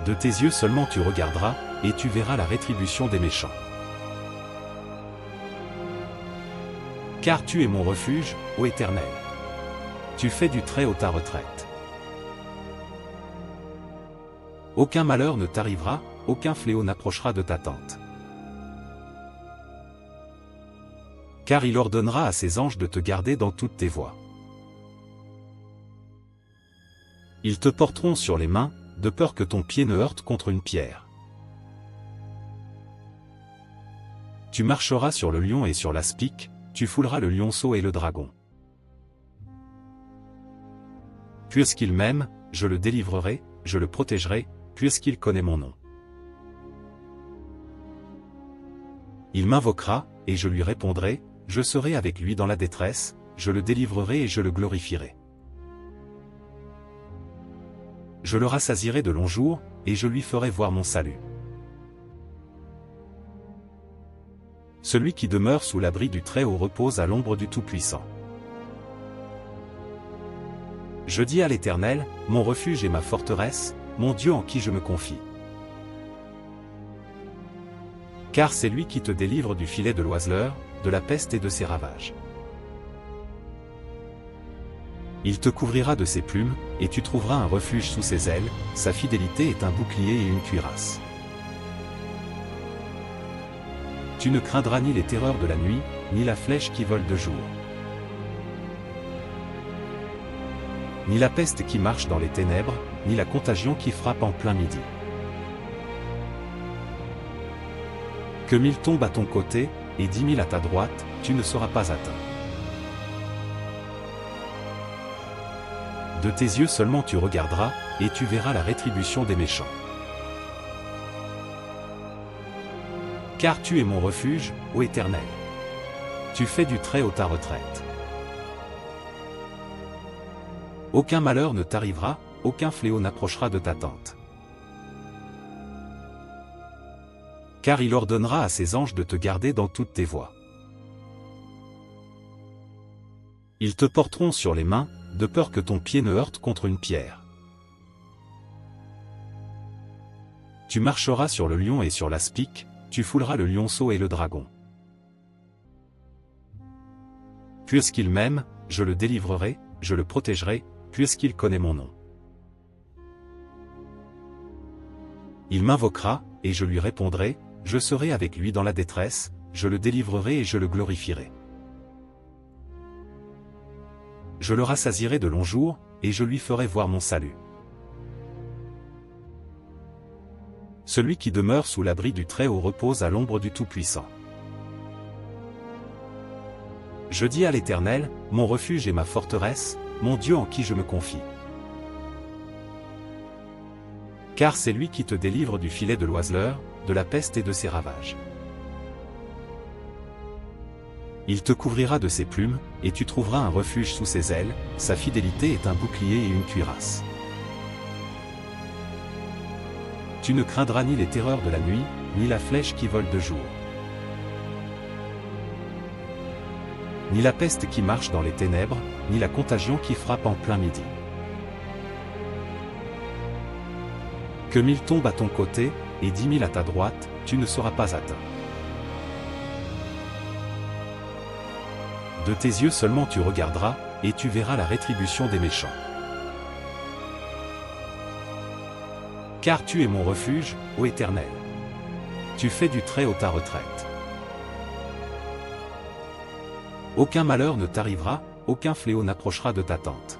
De tes yeux seulement tu regarderas, et tu verras la rétribution des méchants. Car tu es mon refuge, ô Éternel. Tu fais du Très-Haut ta retraite. Aucun malheur ne t'arrivera, aucun fléau n'approchera de ta tente. Car il ordonnera à ses anges de te garder dans toutes tes voies. Ils te porteront sur les mains, de peur que ton pied ne heurte contre une pierre. Tu marcheras sur le lion et sur l'aspic, tu fouleras le lionceau et le dragon. Puisqu'il m'aime, je le délivrerai, je le protégerai, puisqu'il connaît mon nom. Il m'invoquera, et je lui répondrai, je serai avec lui dans la détresse, je le délivrerai et je le glorifierai. Je le rassasierai de longs jours, et je lui ferai voir mon salut. Celui qui demeure sous l'abri du Très-Haut repose à l'ombre du Tout-Puissant. Je dis à l'Éternel, mon refuge et ma forteresse, mon Dieu en qui je me confie. Car c'est lui qui te délivre du filet de l'oiseleur, de la peste et de ses ravages. Il te couvrira de ses plumes, et tu trouveras un refuge sous ses ailes, sa fidélité est un bouclier et une cuirasse. Tu ne craindras ni les terreurs de la nuit, ni la flèche qui vole de jour, ni la peste qui marche dans les ténèbres, ni la contagion qui frappe en plein midi. Que 1000 tombent à ton côté, et 10 000 à ta droite, tu ne seras pas atteint. De tes yeux seulement tu regarderas, et tu verras la rétribution des méchants. Car tu es mon refuge, ô Éternel. Tu fais du Très-Haut ta retraite. Aucun malheur ne t'arrivera, aucun fléau n'approchera de ta tente. Car il ordonnera à ses anges de te garder dans toutes tes voies. Ils te porteront sur les mains, de peur que ton pied ne heurte contre une pierre. Tu marcheras sur le lion et sur l'aspic, tu fouleras le lionceau et le dragon. Puisqu'il m'aime, je le délivrerai, je le protégerai, puisqu'il connaît mon nom. Il m'invoquera, et je lui répondrai, je serai avec lui dans la détresse, je le délivrerai et je le glorifierai. Je le rassasierai de longs jours, et je lui ferai voir mon salut. Celui qui demeure sous l'abri du Très-Haut repose à l'ombre du Tout-Puissant. Je dis à l'Éternel, mon refuge et ma forteresse, mon Dieu en qui je me confie. Car c'est lui qui te délivre du filet de l'oiseleur, de la peste et de ses ravages. Il te couvrira de ses plumes, et tu trouveras un refuge sous ses ailes, sa fidélité est un bouclier et une cuirasse. Tu ne craindras ni les terreurs de la nuit, ni la flèche qui vole de jour, ni la peste qui marche dans les ténèbres, ni la contagion qui frappe en plein midi. Que 1000 tombent à ton côté, et 10 000 à ta droite, tu ne seras pas atteint. De tes yeux seulement tu regarderas, et tu verras la rétribution des méchants. Car tu es mon refuge, ô Éternel. Tu fais du Très-Haut ta retraite. Aucun malheur ne t'arrivera, aucun fléau n'approchera de ta tente.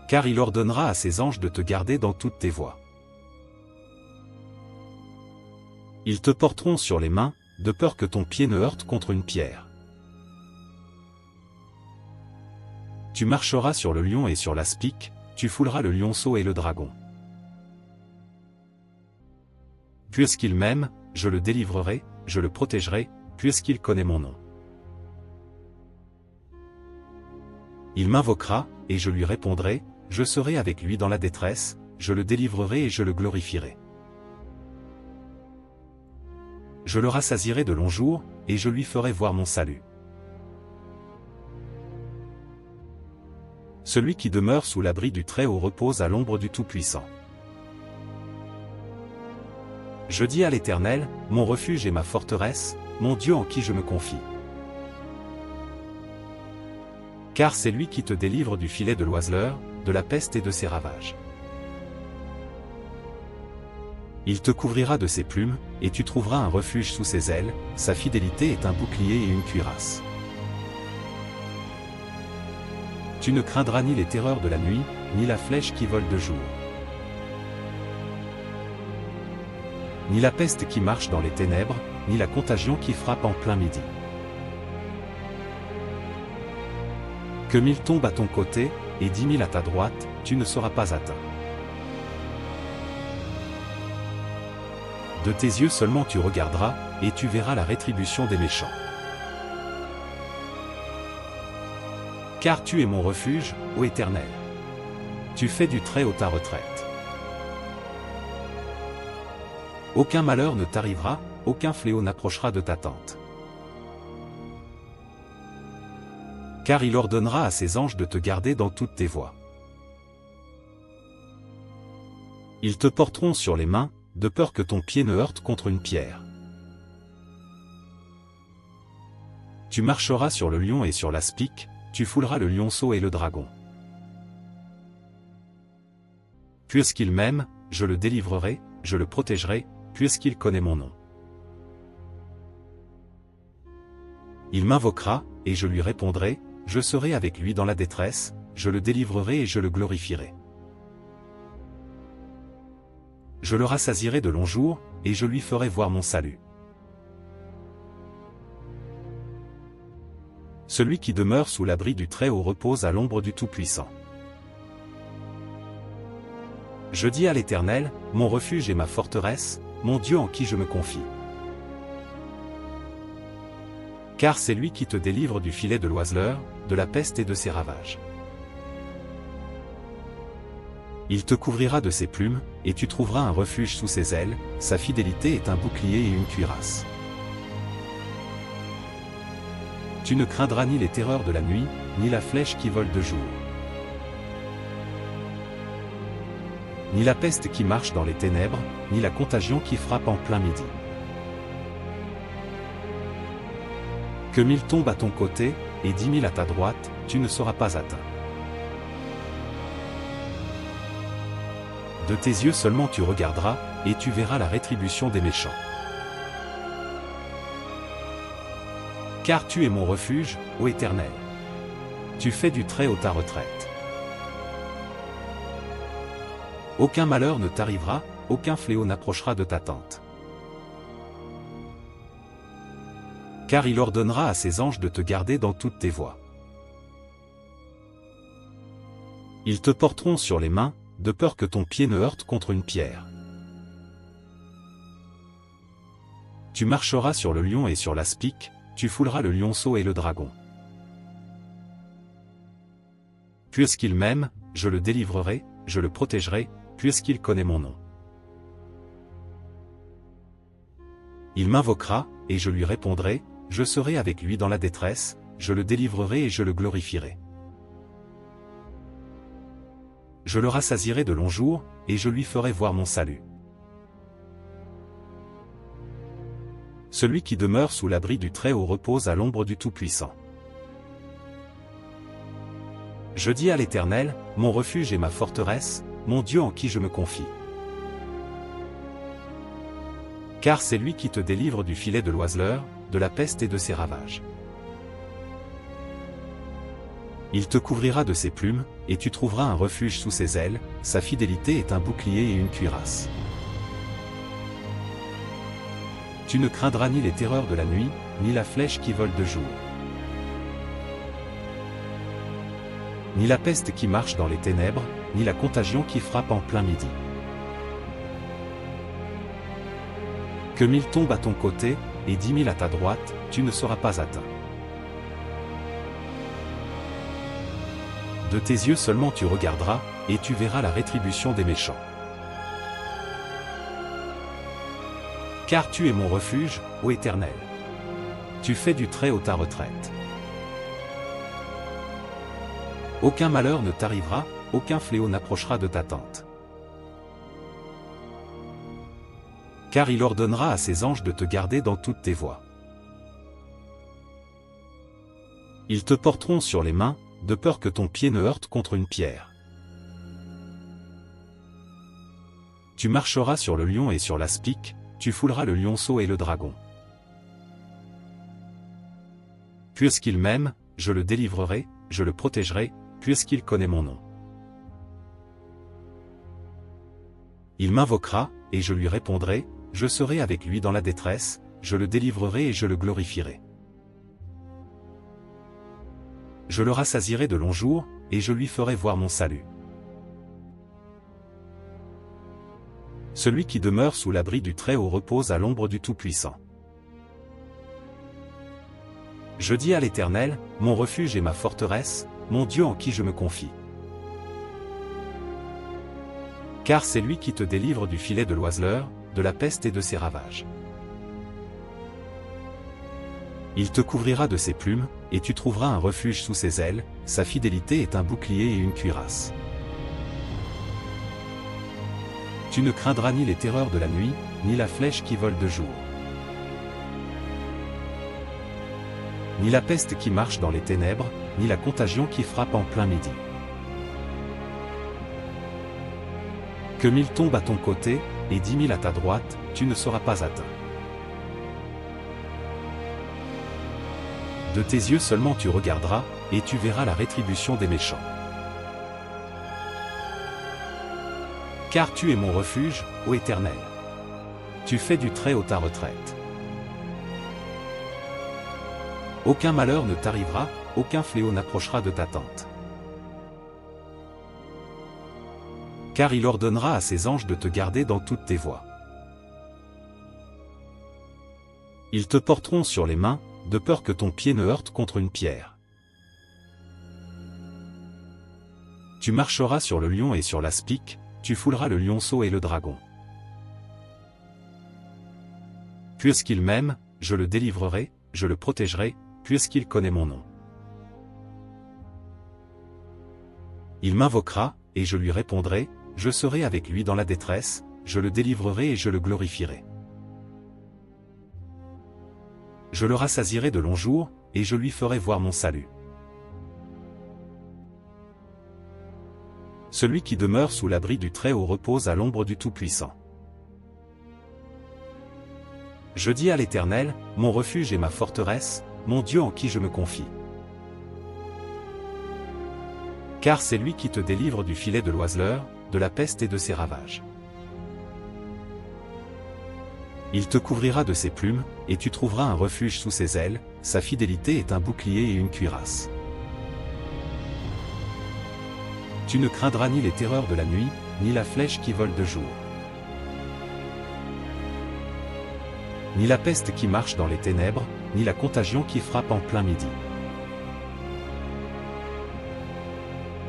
Car il ordonnera à ses anges de te garder dans toutes tes voies. Ils te porteront sur les mains, de peur que ton pied ne heurte contre une pierre. Tu marcheras sur le lion et sur l'aspic, tu fouleras le lionceau et le dragon. Puisqu'il m'aime, je le délivrerai, je le protégerai, puisqu'il connaît mon nom. Il m'invoquera, et je lui répondrai, je serai avec lui dans la détresse, je le délivrerai et je le glorifierai. Je le rassasierai de longs jours, et je lui ferai voir mon salut. Celui qui demeure sous l'abri du Très-Haut repose à l'ombre du Tout-Puissant. Je dis à l'Éternel, mon refuge et ma forteresse, mon Dieu en qui je me confie. Car c'est lui qui te délivre du filet de l'oiseleur, de la peste et de ses ravages. Il te couvrira de ses plumes, et tu trouveras un refuge sous ses ailes, sa fidélité est un bouclier et une cuirasse. Tu ne craindras ni les terreurs de la nuit, ni la flèche qui vole de jour. Ni la peste qui marche dans les ténèbres, ni la contagion qui frappe en plein midi. Que 1000 tombent à ton côté, et 10 000 à ta droite, tu ne seras pas atteint. De tes yeux seulement tu regarderas, et tu verras la rétribution des méchants. Car tu es mon refuge, ô Éternel. Tu fais du Très-Haut ta retraite. Aucun malheur ne t'arrivera, aucun fléau n'approchera de ta tente. Car il ordonnera à ses anges de te garder dans toutes tes voies. Ils te porteront sur les mains, de peur que ton pied ne heurte contre une pierre. Tu marcheras sur le lion et sur l'aspic, tu fouleras le lionceau et le dragon. Puisqu'il m'aime, je le délivrerai, je le protégerai, puisqu'il connaît mon nom. Il m'invoquera, et je lui répondrai, je serai avec lui dans la détresse, je le délivrerai et je le glorifierai. Je le rassasierai de longs jours, et je lui ferai voir mon salut. Celui qui demeure sous l'abri du Très-Haut repose à l'ombre du Tout-Puissant. Je dis à l'Éternel, mon refuge et ma forteresse, mon Dieu en qui je me confie. Car c'est lui qui te délivre du filet de l'oiseleur, de la peste et de ses ravages. Il te couvrira de ses plumes, et tu trouveras un refuge sous ses ailes, sa fidélité est un bouclier et une cuirasse. Tu ne craindras ni les terreurs de la nuit, ni la flèche qui vole de jour. Ni la peste qui marche dans les ténèbres, ni la contagion qui frappe en plein midi. Que 1000 tombent à ton côté, et 10 000 à ta droite, tu ne seras pas atteint. De tes yeux seulement tu regarderas, et tu verras la rétribution des méchants. Car tu es mon refuge, ô Éternel. Tu fais du Très-Haut ta retraite. Aucun malheur ne t'arrivera, aucun fléau n'approchera de ta tente. Car il ordonnera à ses anges de te garder dans toutes tes voies. Ils te porteront sur les mains, de peur que ton pied ne heurte contre une pierre. Tu marcheras sur le lion et sur l'aspic, tu fouleras le lionceau et le dragon. Puisqu'il m'aime, je le délivrerai, je le protégerai, puisqu'il connaît mon nom. Il m'invoquera, et je lui répondrai, je serai avec lui dans la détresse, je le délivrerai et je le glorifierai. Je le rassasierai de longs jours, et je lui ferai voir mon salut. Celui qui demeure sous l'abri du Très-Haut repose à l'ombre du Tout-Puissant. Je dis à l'Éternel, mon refuge et ma forteresse, mon Dieu en qui je me confie. Car c'est lui qui te délivre du filet de l'oiseleur, de la peste et de ses ravages. Il te couvrira de ses plumes, et tu trouveras un refuge sous ses ailes, sa fidélité est un bouclier et une cuirasse. Tu ne craindras ni les terreurs de la nuit, ni la flèche qui vole de jour. Ni la peste qui marche dans les ténèbres, ni la contagion qui frappe en plein midi. Que 1000 tombent à ton côté, et 10 000 à ta droite, tu ne seras pas atteint. De tes yeux seulement tu regarderas, et tu verras la rétribution des méchants. Car tu es mon refuge, ô Éternel. Tu fais du Très-Haut ta retraite. Aucun malheur ne t'arrivera, aucun fléau n'approchera de ta tente. Car il ordonnera à ses anges de te garder dans toutes tes voies. Ils te porteront sur les mains, de peur que ton pied ne heurte contre une pierre. Tu marcheras sur le lion et sur l'aspic, tu fouleras le lionceau et le dragon. Puisqu'il m'aime, je le délivrerai, je le protégerai, puisqu'il connaît mon nom. Il m'invoquera, et je lui répondrai, je serai avec lui dans la détresse, je le délivrerai et je le glorifierai. Je le rassasierai de longs jours, et je lui ferai voir mon salut. Celui qui demeure sous l'abri du Très-Haut repose à l'ombre du Tout-Puissant. Je dis à l'Éternel, mon refuge et ma forteresse, mon Dieu en qui je me confie. Car c'est lui qui te délivre du filet de l'oiseleur, de la peste et de ses ravages. Il te couvrira de ses plumes, et tu trouveras un refuge sous ses ailes, sa fidélité est un bouclier et une cuirasse. Tu ne craindras ni les terreurs de la nuit, ni la flèche qui vole de jour. Ni la peste qui marche dans les ténèbres, ni la contagion qui frappe en plein midi. Que 1000 tombent à ton côté, et 10 000 à ta droite, tu ne seras pas atteint. De tes yeux seulement tu regarderas, et tu verras la rétribution des méchants. Car tu es mon refuge, ô Éternel. Tu fais du Très-Haut ta retraite. Aucun malheur ne t'arrivera, aucun fléau n'approchera de ta tente. Car il ordonnera à ses anges de te garder dans toutes tes voies. Ils te porteront sur les mains, de peur que ton pied ne heurte contre une pierre. Tu marcheras sur le lion et sur l'aspic, tu fouleras le lionceau et le dragon. Puisqu'il m'aime, je le délivrerai, je le protégerai, puisqu'il connaît mon nom. Il m'invoquera, et je lui répondrai, je serai avec lui dans la détresse, je le délivrerai et je le glorifierai. Je le rassasierai de longs jours, et je lui ferai voir mon salut. Celui qui demeure sous l'abri du Très-Haut repose à l'ombre du Tout-Puissant. Je dis à l'Éternel, mon refuge et ma forteresse, mon Dieu en qui je me confie. Car c'est lui qui te délivre du filet de l'oiseleur, de la peste et de ses ravages. Il te couvrira de ses plumes, et tu trouveras un refuge sous ses ailes, sa fidélité est un bouclier et une cuirasse. Tu ne craindras ni les terreurs de la nuit, ni la flèche qui vole de jour. Ni la peste qui marche dans les ténèbres, ni la contagion qui frappe en plein midi.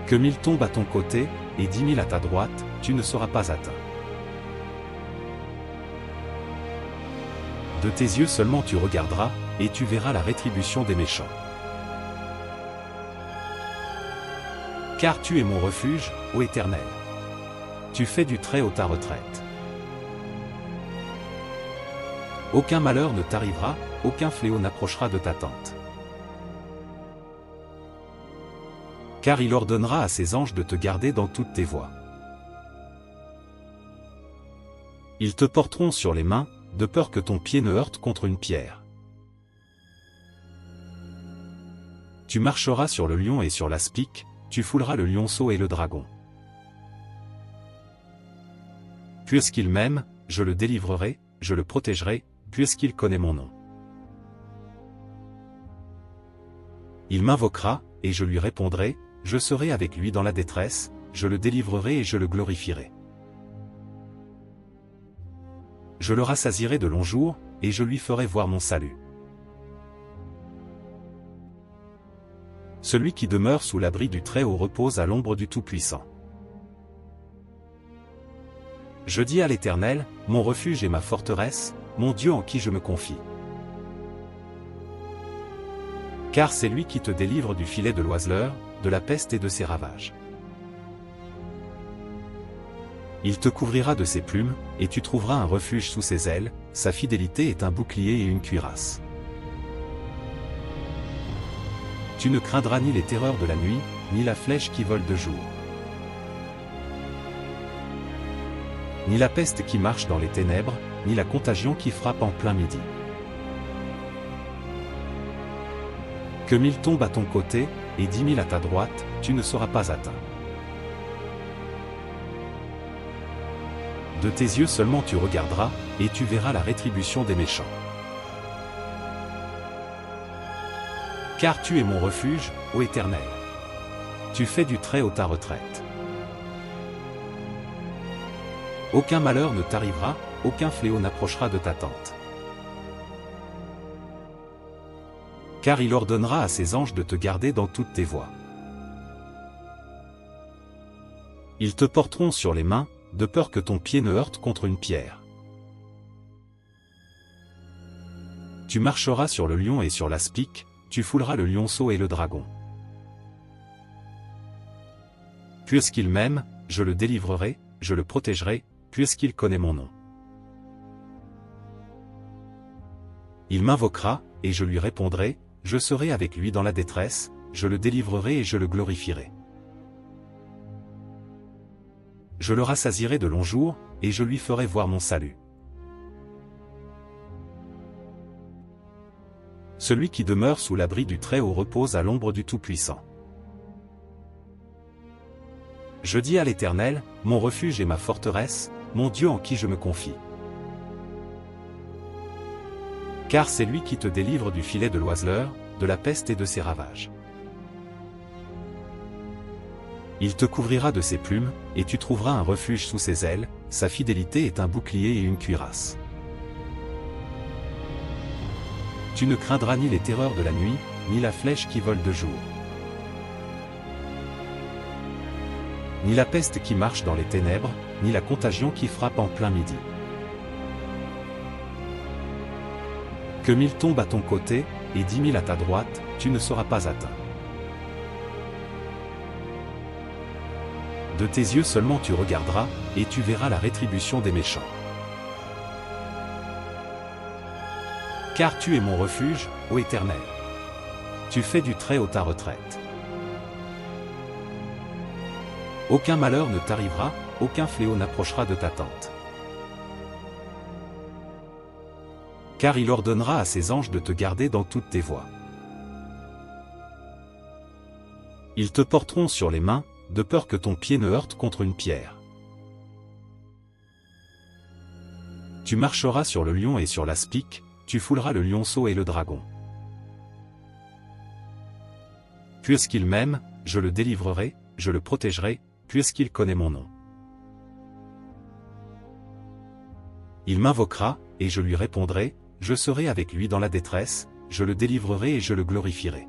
Que 1000 tombent à ton côté, et 10 000 à ta droite, tu ne seras pas atteint. De tes yeux seulement tu regarderas, et tu verras la rétribution des méchants. Car tu es mon refuge, ô Éternel. Tu fais du Très-Haut ta retraite. Aucun malheur ne t'arrivera, aucun fléau n'approchera de ta tente. Car il ordonnera à ses anges de te garder dans toutes tes voies. Ils te porteront sur les mains, de peur que ton pied ne heurte contre une pierre. Tu marcheras sur le lion et sur l'aspic, tu fouleras le lionceau et le dragon. Puisqu'il m'aime, je le délivrerai, je le protégerai, puisqu'il connaît mon nom. Il m'invoquera, et je lui répondrai, je serai avec lui dans la détresse, je le délivrerai et je le glorifierai. Je le rassasierai de longs jours, et je lui ferai voir mon salut. Celui qui demeure sous l'abri du Très-Haut repose à l'ombre du Tout-Puissant. Je dis à l'Éternel, mon refuge et ma forteresse, mon Dieu en qui je me confie. Car c'est lui qui te délivre du filet de l'oiseleur, de la peste et de ses ravages. Il te couvrira de ses plumes, et tu trouveras un refuge sous ses ailes, sa fidélité est un bouclier et une cuirasse. Tu ne craindras ni les terreurs de la nuit, ni la flèche qui vole de jour. Ni la peste qui marche dans les ténèbres, ni la contagion qui frappe en plein midi. Que 1000 tombent à ton côté, et 10 000 à ta droite, tu ne seras pas atteint. De tes yeux seulement tu regarderas, et tu verras la rétribution des méchants. Car tu es mon refuge, ô Éternel. Tu fais du Très-Haut ta retraite. Aucun malheur ne t'arrivera, aucun fléau n'approchera de ta tente. Car il ordonnera à ses anges de te garder dans toutes tes voies. Ils te porteront sur les mains, de peur que ton pied ne heurte contre une pierre. Tu marcheras sur le lion et sur l'aspic, tu fouleras le lionceau et le dragon. Puisqu'il m'aime, je le délivrerai, je le protégerai, puisqu'il connaît mon nom. Il m'invoquera, et je lui répondrai, je serai avec lui dans la détresse, je le délivrerai et je le glorifierai. Je le rassasierai de longs jours, et je lui ferai voir mon salut. Celui qui demeure sous l'abri du Très-Haut repose à l'ombre du Tout-Puissant. Je dis à l'Éternel, mon refuge et ma forteresse, mon Dieu en qui je me confie. Car c'est lui qui te délivre du filet de l'oiseleur, de la peste et de ses ravages. Il te couvrira de ses plumes, et tu trouveras un refuge sous ses ailes, sa fidélité est un bouclier et une cuirasse. Tu ne craindras ni les terreurs de la nuit, ni la flèche qui vole de jour. Ni la peste qui marche dans les ténèbres, ni la contagion qui frappe en plein midi. Que 1000 tombent à ton côté, et 10 000 à ta droite, tu ne seras pas atteint. De tes yeux seulement tu regarderas, et tu verras la rétribution des méchants. Car tu es mon refuge, ô Éternel. Tu fais du Très-Haut ta retraite. Aucun malheur ne t'arrivera, aucun fléau n'approchera de ta tente. Car il ordonnera à ses anges de te garder dans toutes tes voies. Ils te porteront sur les mains, de peur que ton pied ne heurte contre une pierre. Tu marcheras sur le lion et sur l'aspic, tu fouleras le lionceau et le dragon. Puisqu'il m'aime, je le délivrerai, je le protégerai, puisqu'il connaît mon nom. Il m'invoquera, et je lui répondrai, je serai avec lui dans la détresse, je le délivrerai et je le glorifierai.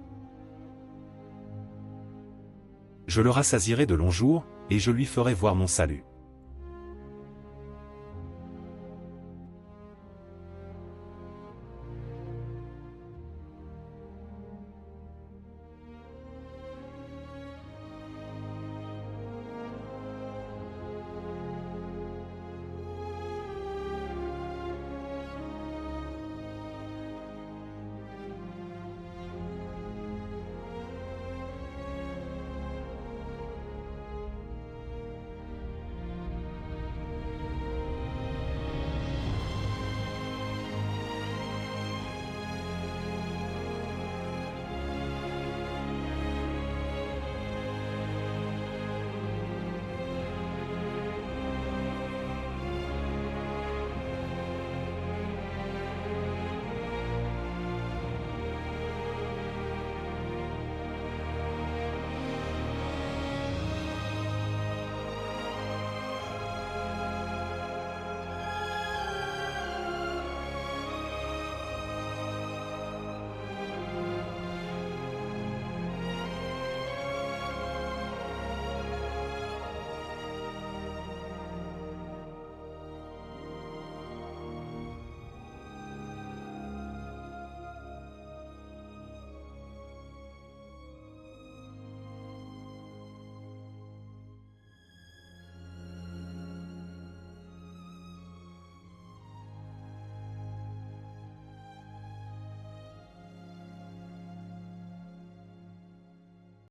Je le rassasierai de longs jours, et je lui ferai voir mon salut.